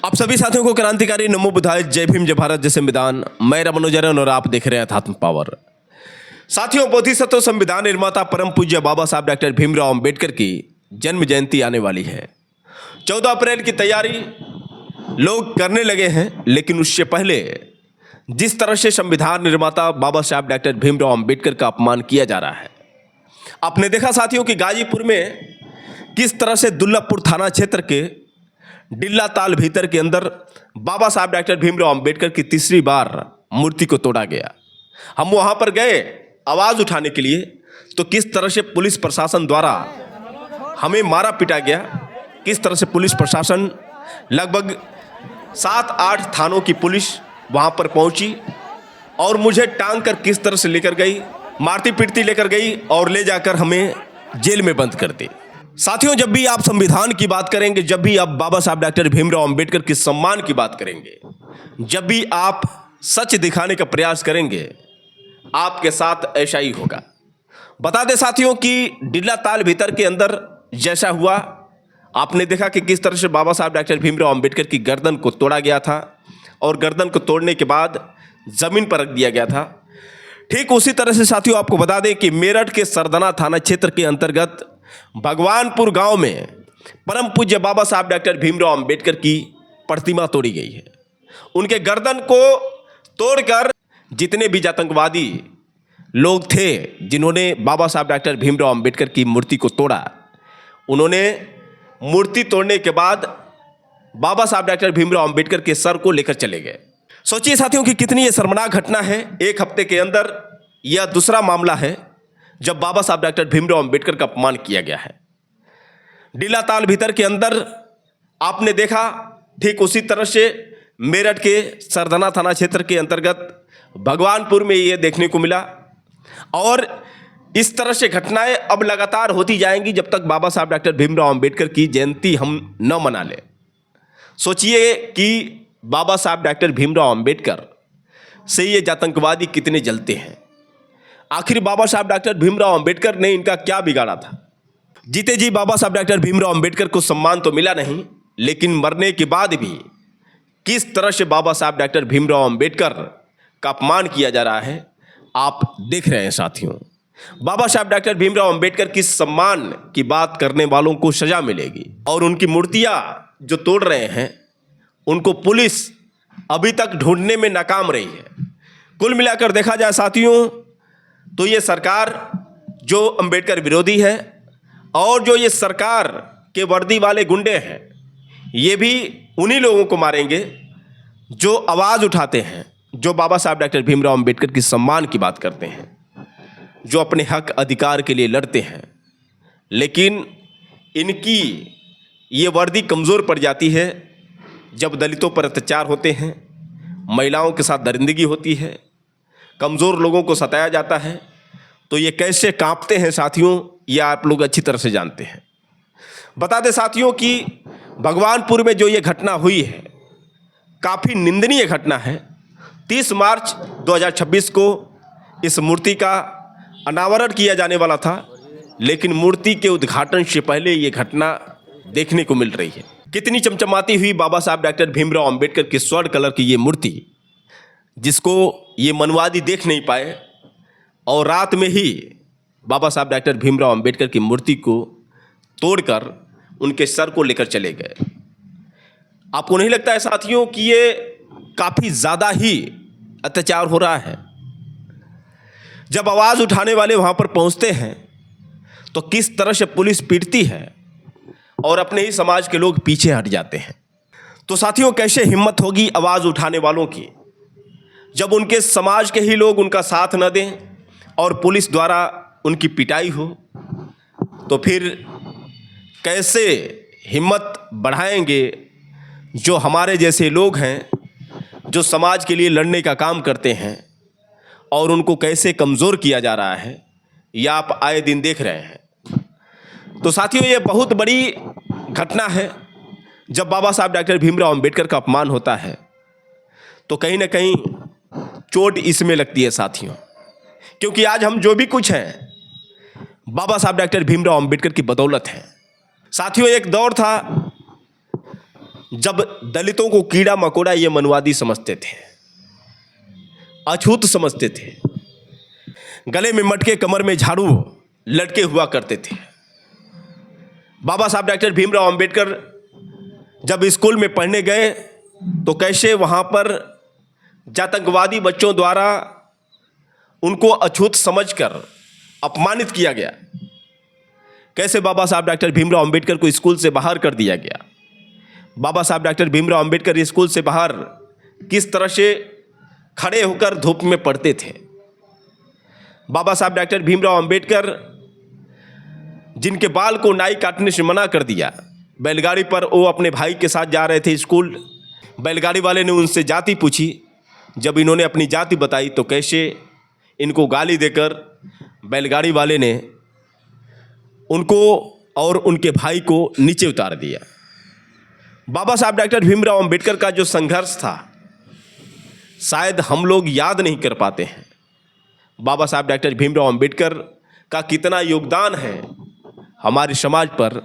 आप सभी साथियों को क्रांतिकारी नमो बुद्धाय, जय भीम, जय भारत, जय संविधान। मैं रमन उजैरन और आप देख रहे हैं अध्यात्म पावर। साथियों, बोधिसत्व संविधान निर्माता परम पूज्य बाबा साहब डॉक्टर भीमराव अंबेडकर की जन्म जयंती आने वाली है। 14 अप्रैल की तैयारी लोग करने लगे हैं, लेकिन उससे पहले जिस तरह से संविधान निर्माता बाबा साहब डॉक्टर भीमराव अंबेडकर का अपमान किया जा रहा है, आपने देखा साथियों कि गाजीपुर में किस तरह से दुर्लभपुर थाना क्षेत्र के डिल्ला ताल भीतर के अंदर बाबा साहब डॉक्टर भीमराव अंबेडकर की तीसरी बार मूर्ति को तोड़ा गया। हम वहां पर गए आवाज उठाने के लिए, तो किस तरह से पुलिस प्रशासन द्वारा हमें मारा पीटा गया। किस तरह से पुलिस प्रशासन लगभग 7-8 थानों की पुलिस वहां पर पहुंची और मुझे टांग कर किस तरह से लेकर गई, मारती पीटती लेकर गई और ले जाकर हमें जेल में बंद कर दी। साथियों, जब भी आप संविधान की बात करेंगे, जब भी आप बाबा साहब डॉक्टर भीमराव अंबेडकर के सम्मान की बात करेंगे, जब भी आप सच दिखाने का प्रयास करेंगे, आपके साथ ऐसा ही होगा। बता दें साथियों कि डिल्ला ताल भीतर के अंदर जैसा हुआ, आपने देखा कि किस तरह से बाबा साहब डॉक्टर भीमराव अंबेडकर की गर्दन को तोड़ा गया था और गर्दन को तोड़ने के बाद जमीन पर रख दिया गया था। ठीक उसी तरह से साथियों आपको बता दें कि मेरठ के सरदना थाना क्षेत्र के अंतर्गत भगवानपुर गांव में परम पूज्य बाबा साहब डॉक्टर भीमराव अंबेडकर की प्रतिमा तोड़ी गई है। उनके गर्दन को तोड़कर जितने भी आतंकवादी लोग थे जिन्होंने बाबा साहब डॉक्टर भीमराव अंबेडकर की मूर्ति को तोड़ा, उन्होंने मूर्ति तोड़ने के बाद बाबा साहब डॉक्टर भीमराव अंबेडकर के सर को लेकर चले गए। सोचिए साथियों कि कितनी ये शर्मनाक घटना है। एक हफ्ते के अंदर यह दूसरा मामला है जब बाबा साहब डॉक्टर भीमराव अंबेडकर का अपमान किया गया है। डिल्ला ताल भीतर के अंदर आपने देखा, ठीक उसी तरह से मेरठ के सरदना थाना क्षेत्र के अंतर्गत भगवानपुर में ये देखने को मिला। और इस तरह से घटनाएं अब लगातार होती जाएंगी जब तक बाबा साहब डॉक्टर भीमराव अंबेडकर की जयंती हम न मना लें। सोचिए कि बाबा साहब डॉक्टर भीमराव अंबेडकर से ये आतंकवादी कितने जलते हैं। आखिर बाबा साहब डॉक्टर भीमराव अंबेडकर ने इनका क्या बिगाड़ा था। जीते जी बाबा साहब डॉक्टर भीमराव अंबेडकर को सम्मान तो मिला नहीं, लेकिन मरने के बाद भी किस तरह से बाबा साहब डॉक्टर भीमराव अंबेडकर का अपमान किया जा रहा है, आप देख रहे हैं साथियों। बाबा साहब डॉक्टर भीमराव अंबेडकर की सम्मान की बात करने वालों को सजा मिलेगी और उनकी मूर्तियां जो तोड़ रहे हैं उनको पुलिस अभी तक ढूंढने में नाकाम रही है। कुल मिलाकर देखा जाए साथियों तो ये सरकार जो अंबेडकर विरोधी है और जो ये सरकार के वर्दी वाले गुंडे हैं, ये भी उन्हीं लोगों को मारेंगे जो आवाज़ उठाते हैं, जो बाबा साहब डॉक्टर भीमराव अंबेडकर की सम्मान की बात करते हैं, जो अपने हक अधिकार के लिए लड़ते हैं। लेकिन इनकी ये वर्दी कमज़ोर पड़ जाती है जब दलितों पर अत्याचार होते हैं, महिलाओं के साथ दरिंदगी होती है, कमज़ोर लोगों को सताया जाता है, तो ये कैसे कांपते हैं साथियों, ये आप लोग अच्छी तरह से जानते हैं। बता दें साथियों कि भगवानपुर में जो ये घटना हुई है काफ़ी निंदनीय घटना है। 30 मार्च 2026 को इस मूर्ति का अनावरण किया जाने वाला था, लेकिन मूर्ति के उद्घाटन से पहले ये घटना देखने को मिल रही है। कितनी चमचमाती हुई बाबा साहब डॉक्टर भीमराव अंबेडकर की स्वर्ण कलर की ये मूर्ति, जिसको ये मनवादी देख नहीं पाए और रात में ही बाबा साहब डॉक्टर भीमराव अंबेडकर की मूर्ति को तोड़कर उनके सर को लेकर चले गए। आपको नहीं लगता है साथियों कि ये काफ़ी ज़्यादा ही अत्याचार हो रहा है। जब आवाज़ उठाने वाले वहाँ पर पहुँचते हैं तो किस तरह से पुलिस पीटती है और अपने ही समाज के लोग पीछे हट जाते हैं। तो साथियों, कैसे हिम्मत होगी आवाज़ उठाने वालों की जब उनके समाज के ही लोग उनका साथ न दें और पुलिस द्वारा उनकी पिटाई हो, तो फिर कैसे हिम्मत बढ़ाएंगे जो हमारे जैसे लोग हैं, जो समाज के लिए लड़ने का काम करते हैं, और उनको कैसे कमज़ोर किया जा रहा है, यह आप आए दिन देख रहे हैं। तो साथियों, ये बहुत बड़ी घटना है। जब बाबा साहब डॉक्टर भीमराव अंबेडकर का अपमान होता है तो कहीं ना कहीं चोट इसमें लगती है साथियों, क्योंकि आज हम जो भी कुछ हैं बाबा साहब डॉक्टर भीमराव अंबेडकर की बदौलत है। साथियों, एक दौर था जब दलितों को कीड़ा मकोड़ा ये मनवादी समझते थे, अछूत समझते थे, गले में मटके कमर में झाड़ू लटके हुआ करते थे। बाबा साहब डॉक्टर भीमराव अंबेडकर जब स्कूल में पढ़ने गए तो कैसे वहाँ पर जातंकवादी बच्चों द्वारा उनको अछूत समझकर अपमानित किया गया, कैसे बाबा साहब डॉक्टर भीमराव अंबेडकर को स्कूल से बाहर कर दिया गया। बाबा साहब डॉक्टर भीमराव अंबेडकर स्कूल से बाहर किस तरह से खड़े होकर धूप में पढ़ते थे। बाबा साहब डॉक्टर भीमराव अंबेडकर जिनके बाल को नाई काटने से मना कर दिया, बैलगाड़ी पर वो अपने भाई के साथ जा रहे थे स्कूल, बैलगाड़ी वाले ने उनसे जाति पूछी, जब इन्होंने अपनी जाति बताई तो कैसे इनको गाली देकर बैलगाड़ी वाले ने उनको और उनके भाई को नीचे उतार दिया। बाबा साहब डॉक्टर भीमराव अंबेडकर का जो संघर्ष था शायद हम लोग याद नहीं कर पाते हैं। बाबा साहब डॉक्टर भीमराव अंबेडकर का कितना योगदान है हमारे समाज पर,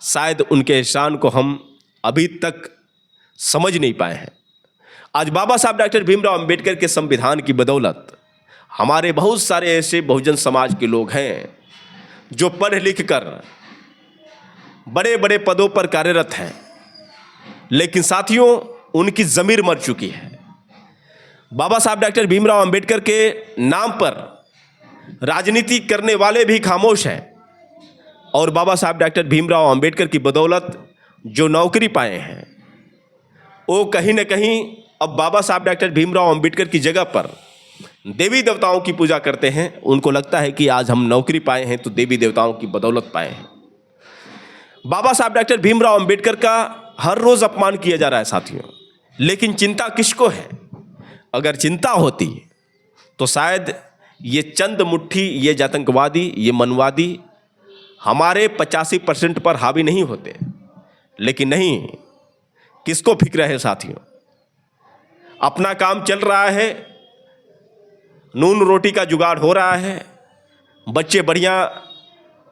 शायद उनके एहसान को हम अभी तक समझ नहीं पाए हैं। आज बाबा साहब डॉक्टर भीमराव अंबेडकर के संविधान की बदौलत हमारे बहुत सारे ऐसे बहुजन समाज के लोग हैं जो पढ़ लिख कर बड़े बड़े पदों पर कार्यरत हैं, लेकिन साथियों उनकी ज़मीर मर चुकी है। बाबा साहब डॉक्टर भीमराव अंबेडकर के नाम पर राजनीति करने वाले भी खामोश हैं और बाबा साहब डॉक्टर भीमराव अंबेडकर की बदौलत जो नौकरी पाए हैं वो कहीं न कहीं अब बाबा साहब डॉक्टर भीमराव अंबेडकर की जगह पर देवी देवताओं की पूजा करते हैं। उनको लगता है कि आज हम नौकरी पाए हैं तो देवी देवताओं की बदौलत पाए हैं। बाबा साहब डॉक्टर भीमराव अंबेडकर का हर रोज़ अपमान किया जा रहा है साथियों, लेकिन चिंता किसको है? अगर चिंता होती तो शायद ये चंद मुट्ठी ये जातंकवादी ये मनवादी हमारे 85% पर हावी नहीं होते, लेकिन नहीं, किसको फिक्र है साथियों? अपना काम चल रहा है, नून रोटी का जुगाड़ हो रहा है, बच्चे बढ़िया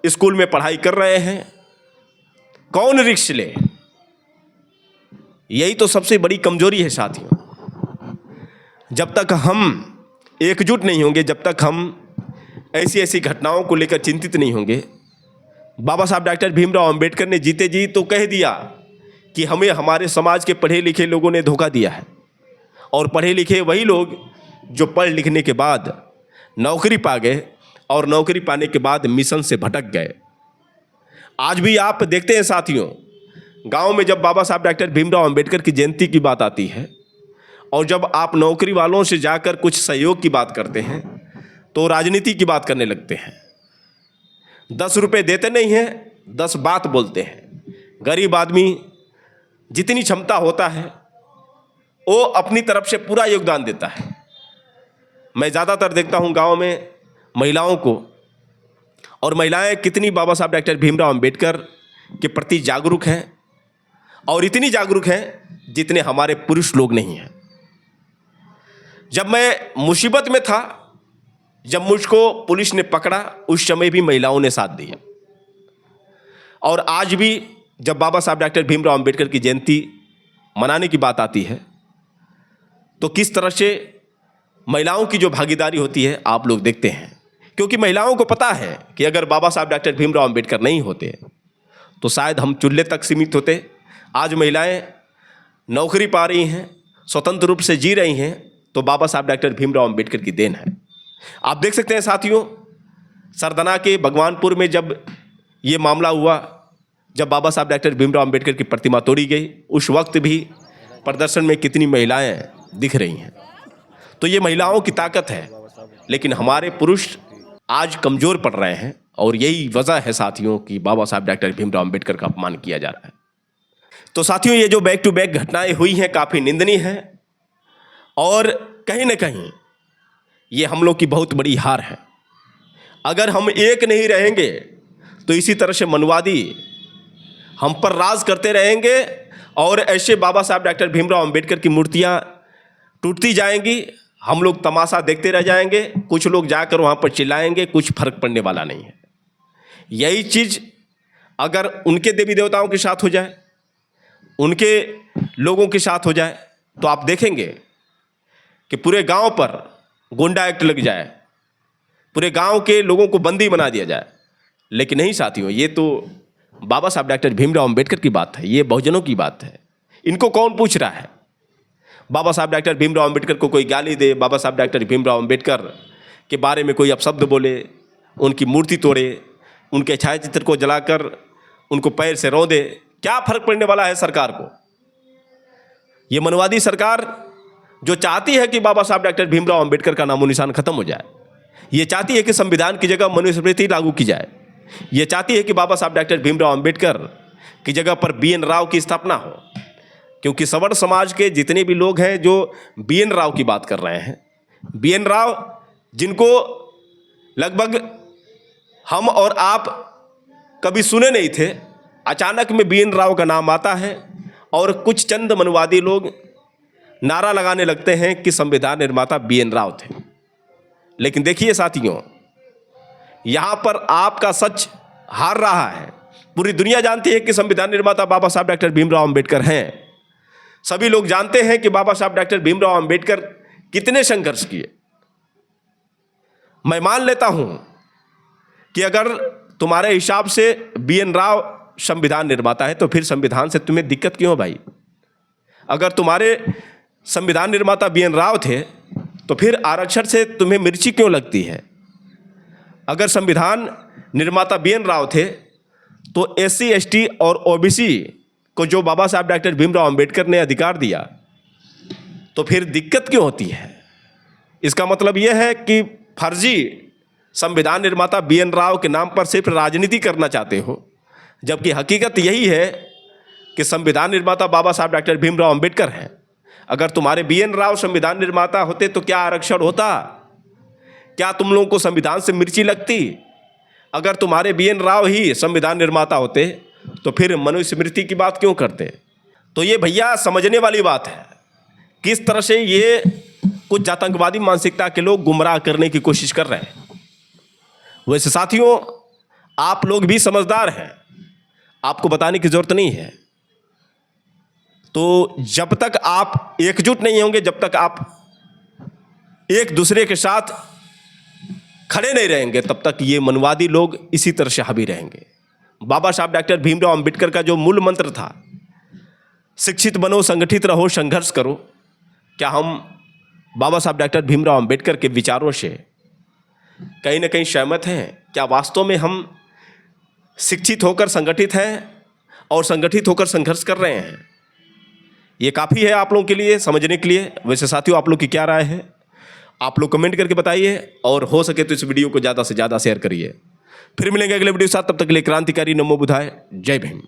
स्कूल में पढ़ाई कर रहे हैं, कौन रिस्क ले? यही तो सबसे बड़ी कमजोरी है साथियों। जब तक हम एकजुट नहीं होंगे, जब तक हम ऐसी ऐसी घटनाओं को लेकर चिंतित नहीं होंगे। बाबा साहब डॉक्टर भीमराव अंबेडकर ने जीते जी तो कह दिया कि हमें हमारे समाज के पढ़े लिखे लोगों ने धोखा दिया है, और पढ़े लिखे वही लोग जो पढ़ लिखने के बाद नौकरी पा गए और नौकरी पाने के बाद मिशन से भटक गए। आज भी आप देखते हैं साथियों, गांव में जब बाबा साहब डॉक्टर भीमराव अंबेडकर की जयंती की बात आती है और जब आप नौकरी वालों से जाकर कुछ सहयोग की बात करते हैं तो राजनीति की बात करने लगते हैं। 10 रुपये देते नहीं हैं, 10 बात बोलते हैं। गरीब आदमी जितनी क्षमता होता है वो अपनी तरफ से पूरा योगदान देता है। मैं ज़्यादातर देखता हूँ गांव में महिलाओं को, और महिलाएं कितनी बाबा साहब डॉक्टर भीमराव अंबेडकर के प्रति जागरूक हैं, और इतनी जागरूक हैं जितने हमारे पुरुष लोग नहीं हैं। जब मैं मुसीबत में था, जब मुझको पुलिस ने पकड़ा, उस समय भी महिलाओं ने साथ दिया। और आज भी जब बाबा साहब डॉक्टर भीमराव अंबेडकर की जयंती मनाने की बात आती है तो किस तरह से महिलाओं की जो भागीदारी होती है आप लोग देखते हैं, क्योंकि महिलाओं को पता है कि अगर बाबा साहब डॉक्टर भीमराव अंबेडकर नहीं होते तो शायद हम चूल्हे तक सीमित होते। आज महिलाएं नौकरी पा रही हैं, स्वतंत्र रूप से जी रही हैं, तो बाबा साहब डॉक्टर भीमराव अंबेडकर की देन है। आप देख सकते हैं साथियों, सरदना के भगवानपुर में जब ये मामला हुआ, जब बाबा साहब डॉक्टर भीमराव अंबेडकर की प्रतिमा तोड़ी गई, उस वक्त भी प्रदर्शन में कितनी महिलाएं दिख रही हैं। तो ये महिलाओं की ताकत है, लेकिन हमारे पुरुष आज कमज़ोर पड़ रहे हैं, और यही वजह है साथियों कि बाबा साहब डॉक्टर भीमराव अंबेडकर का अपमान किया जा रहा है। तो साथियों, ये जो बैक टू बैक घटनाएं हुई हैं काफ़ी निंदनीय है, और कहीं ना कहीं ये हम लोग की बहुत बड़ी हार है। अगर हम एक नहीं रहेंगे तो इसी तरह से मनवादी हम पर राज करते रहेंगे, और ऐसे बाबा साहब डॉक्टर भीमराव अंबेडकर की मूर्तियां टूटती जाएंगी, हम लोग तमाशा देखते रह जाएंगे, कुछ लोग जाकर वहाँ पर चिल्लाएंगे, कुछ फर्क पड़ने वाला नहीं है। यही चीज़ अगर उनके देवी देवताओं के साथ हो जाए उनके लोगों के साथ हो जाए तो आप देखेंगे कि पूरे गांव पर गुंडा एक्ट लग जाए, पूरे गांव के लोगों को बंदी बना दिया जाए। लेकिन नहीं साथियों, ये तो बाबा साहब डॉक्टर भीमराव अंबेडकर की बात है, ये बहुजनों की बात है। इनको कौन पूछ रहा है? बाबा साहब डॉक्टर भीमराव अंबेडकर को कोई गाली दे, बाबा साहब डॉक्टर भीमराव अंबेडकर के बारे में कोई अपशब्द बोले, उनकी मूर्ति तोड़े, उनके छायाचित्र को जलाकर उनको पैर से रौंदे, क्या फर्क पड़ने वाला है सरकार को? ये मनवादी सरकार जो चाहती है कि बाबा साहब डॉक्टर भीमराव अंबेडकर का नामो निशान खत्म हो जाए, ये चाहती है कि संविधान की जगह मनुस्मृति लागू की जाए, ये चाहती है कि बाबा साहब डॉक्टर भीमराव अंबेडकर की जगह पर BN राव की स्थापना हो। क्योंकि सवर्ण समाज के जितने भी लोग हैं जो BN राव की बात कर रहे हैं, BN राव जिनको लगभग हम और आप कभी सुने नहीं थे, अचानक में BN राव का नाम आता है और कुछ चंद मनवादी लोग नारा लगाने लगते हैं कि संविधान निर्माता BN राव थे। लेकिन देखिए साथियों, यहाँ पर आपका सच हार रहा है। पूरी दुनिया जानती है कि संविधान निर्माता बाबा साहब डॉक्टर भीमराव अंबेडकर हैं। सभी लोग जानते हैं कि बाबा साहब डॉक्टर भीमराव अंबेडकर कितने संघर्ष किए। मैं मान लेता हूं कि अगर तुम्हारे हिसाब से BN राव संविधान निर्माता है तो फिर संविधान से तुम्हें दिक्कत क्यों भाई? अगर तुम्हारे संविधान निर्माता BN राव थे तो फिर आरक्षण से तुम्हें मिर्ची क्यों लगती है? अगर संविधान निर्माता BN राव थे तो SC ST और OBC को जो बाबा साहब डॉक्टर भीमराव अंबेडकर ने अधिकार दिया तो फिर दिक्कत क्यों होती है? इसका मतलब यह है कि फर्जी संविधान निर्माता BN राव के नाम पर सिर्फ राजनीति करना चाहते हो, जबकि हकीकत यही है कि संविधान निर्माता बाबा साहब डॉक्टर भीमराव अंबेडकर हैं। अगर तुम्हारे BN राव संविधान निर्माता होते तो क्या आरक्षण होता? क्या तुम लोगों को संविधान से मिर्ची लगती? अगर तुम्हारे BN राव ही संविधान निर्माता होते तो फिर मनुस्मृति की बात क्यों करते? तो ये भैया समझने वाली बात है किस तरह से ये कुछ आतंकवादी मानसिकता के लोग गुमराह करने की कोशिश कर रहे हैं। वैसे साथियों, आप लोग भी समझदार हैं, आपको बताने की जरूरत नहीं है। तो जब तक आप एकजुट नहीं होंगे, जब तक आप एक दूसरे के साथ खड़े नहीं रहेंगे, तब तक ये मनवादी लोग इसी तरह से हावी रहेंगे। बाबा साहब डॉक्टर भीमराव अंबेडकर का जो मूल मंत्र था, शिक्षित बनो, संगठित रहो, संघर्ष करो, क्या हम बाबा साहब डॉक्टर भीमराव अंबेडकर के विचारों से कहीं ना कहीं सहमत हैं? क्या वास्तव में हम शिक्षित होकर संगठित हैं और संगठित होकर संघर्ष कर रहे हैं? ये काफ़ी है आप लोगों के लिए समझने के लिए। वैसे साथियों, आप लोग की क्या राय है? आप लोग कमेंट करके बताइए और हो सके तो इस वीडियो को ज़्यादा से ज़्यादा शेयर करिए। फिर मिलेंगे अगले वीडियो के साथ, तब तक के लिए क्रांतिकारी नमो बुद्धाय, जय भीम।